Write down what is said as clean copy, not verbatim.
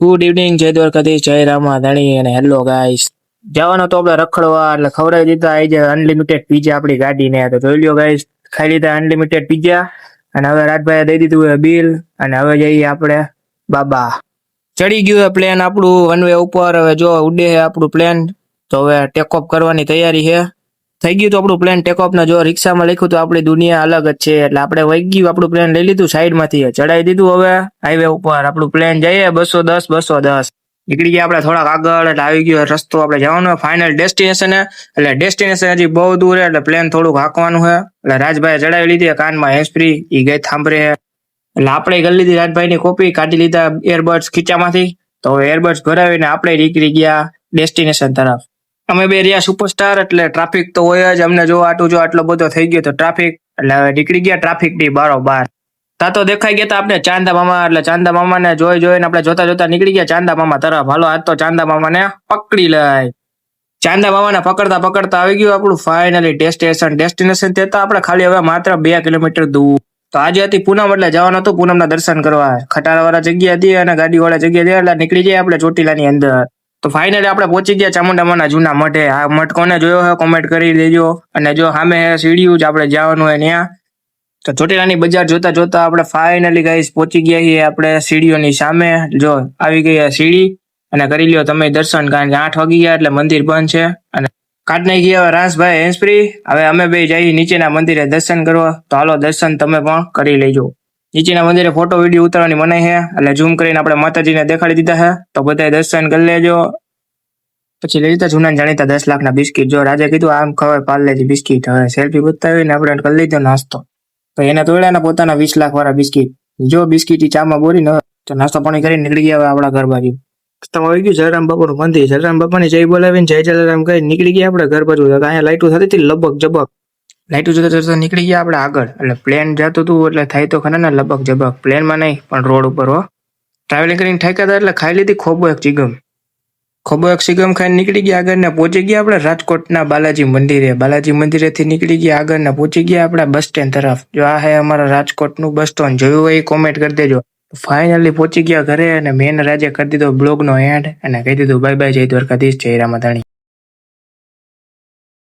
Good evening, જય દ્વારકાધીશ, જય રામાધણી અને હેલો ગાઈસ. જવાનો તો આપણે રખડવા એટલે ખવડાવી દીધા આવી જાય અનલિમિટેડ પીઝા આપણી ગાડીને. તો જોઈ લ્યો ગાઈસ, ખાઈ લીધા અનલિમિટેડ પીઝા અને હવે રાજભાઈએ દઈ દીધું બિલ અને હવે જઈએ આપણે બાબા. ચડી ગયું પ્લેન આપણું વનવે ઉપર. હવે જો ઉડે આપણું પ્લેન. તો હવે ટેક ઓફ કરવાની તૈયારી છે. થઈ ગયું તો આપણું પ્લેન ટેક ઓફ. ને જો રિક્ષામાં લખ્યું તો આપણી દુનિયા અલગ જ છે એટલે આપણે વહી ગયું આપણું પ્લેન લઈ લીધું સાઈડમાંથી ચડાવી દીધું. હવે હાઈવે ઉપર આપણું પ્લેન જઈએ 210 નીકળી ગયા આપણે થોડાક આગળ એટલે આવી ગયો રસ્તો આપણે જવાનો ફાઇનલ ડેસ્ટિનેશન. એટલે ડેસ્ટિનેશન હજી બહુ દૂર છે એટલે પ્લેન થોડુંક હાંકવાનું છે. એટલે રાજભાઈ ચડાવી લીધી કાનમાં હેન્ડ ફ્રી એ ગઈ સાંભળે એટલે આપણે કરી લીધી રાજભાઈની કોપી કાઢી લીધા એરબડ્સ ખીચામાંથી. તો હવે એરબડ્સ ભરાવીને આપણે નીકળી ગયા ડેસ્ટિનેશન તરફ. અમે બે રહ્યા સુપરસ્ટાર એટલે ટ્રાફિક તો હોય જ. અમને જો આટલો બધો થઈ ગયો તો ટ્રાફિક એટલે હવે નીકળી ગયા ટ્રાફિક ની બારોબાર. તા તો દેખાઈ ગયા આપણે ચાંદા મામા. એટલે ચાંદા મામાને જોઈને આપણે જોતા જોતા નીકળી ગયા ચાંદા મામા તરફ. હાલો આજ તો ચાંદા મામાને પકડી લઈ. ચાંદા મામાને પકડતા પકડતા આવી ગયું આપણું ફાઇનલી ડેસ્ટિનેશન તેતા આપણે ખાલી હવે માત્ર 2 કિલોમીટર દૂર. તો આજે હતી પૂનમ એટલે જવાનું હતું પૂનમના દર્શન કરવા. ખટારા વાળા જગ્યા હતી અને ગાડી વાળા જગ્યા હતી એટલે નીકળી જાય આપણે ચોટીલાની અંદર. તો ફાઇનલી આપણે પહોંચી ગયા ચામુંડામાના જૂના મઠે. આ મઠ કોને જોયો હોય કોમેન્ટ કરી દેજો. અને જો સામે સીડીયું જ આપણે જવાનું હોય ત્યાં. તો ચોટીલાની બજાર જોતા જોતા આપણે ફાઇનલી ગાઈસ પહોંચી ગયા છીએ આપણે સીડીઓની સામે. જો આવી ગઈ સીડી અને કરી લ્યો તમે દર્શન, કારણ કે 8 વાગી ગયા એટલે મંદિર બંધ છે. અને કાઢ નાખી ગયા રાસભાઈ હેન્સફ્રી. હવે અમે બે જઈએ નીચેના મંદિરે દર્શન કરવા. તો હાલો દર્શન તમે પણ કરી લેજો. નીચેના મંદિરે ફોટો વિડીયો ઉતારવાની મનાઈ છે એટલે ઝૂમ કરીને આપણે માતાજીને દેખાડી દીધા છે. તો બધા દર્શન કરી લેજો. પછી લઈ લીધા જૂના જાણીતા 10 લાખના બિસ્કીટ. જો રાજે કીધું આમ ખવાય પાર્લેજી બિસ્કીટ. હવે સેલ્ફી બતાવીને આપણે કરી લીધો નાસ્તો. તો એને તોડ્યા પોતાના 20 લાખ વાળા બિસ્કીટ. જો બિસ્કીટ ચામાં બોરીને તો નાસ્તો પાણી કરીને નીકળી ગયા આપણા ઘર બાજુ. તો આવી ગયું જલારામ બાપાનું મંદિર. જલારામ બાપાની જય બોલાવીને જય જલારામ કહી નીકળી ગયા આપણે ઘર બાજુ. અહીંયા લાઈટો થતી હતી લબક જબક. લાઈટો જોતા જોતા નીકળી ગયા આપણે આગળ. એટલે પ્લેન જતું હતું એટલે થાય તો ખરા ને લબક જબક. પ્લેનમાં નહીં પણ રોડ ઉપર હો. ટ્રાવેલિંગ કરીને થાક્યા હતા એટલે ખાઈ લીધી ખોબો એક ચીગમ ખાઈને નીકળી ગયા આગળ ને પહોંચી ગયા આપણે રાજકોટના બાલાજી મંદિરે. બાલાજી મંદિરેથી નીકળી ગયા આગળ ને પહોંચી ગયા આપણે બસ સ્ટેન્ડ તરફ. જો આ હે અમારા રાજકોટનું બસ સ્ટેન્ડ. જોયું હોય કોમેન્ટ કરી દેજો. ફાઇનલી પહોંચી ગયા ઘરે અને મેન રાજે કરી દીધો બ્લોગનો એન્ડ અને કહી દીધું બાય બાય, જય દ્વારકાધીશ, જય રામાધણી.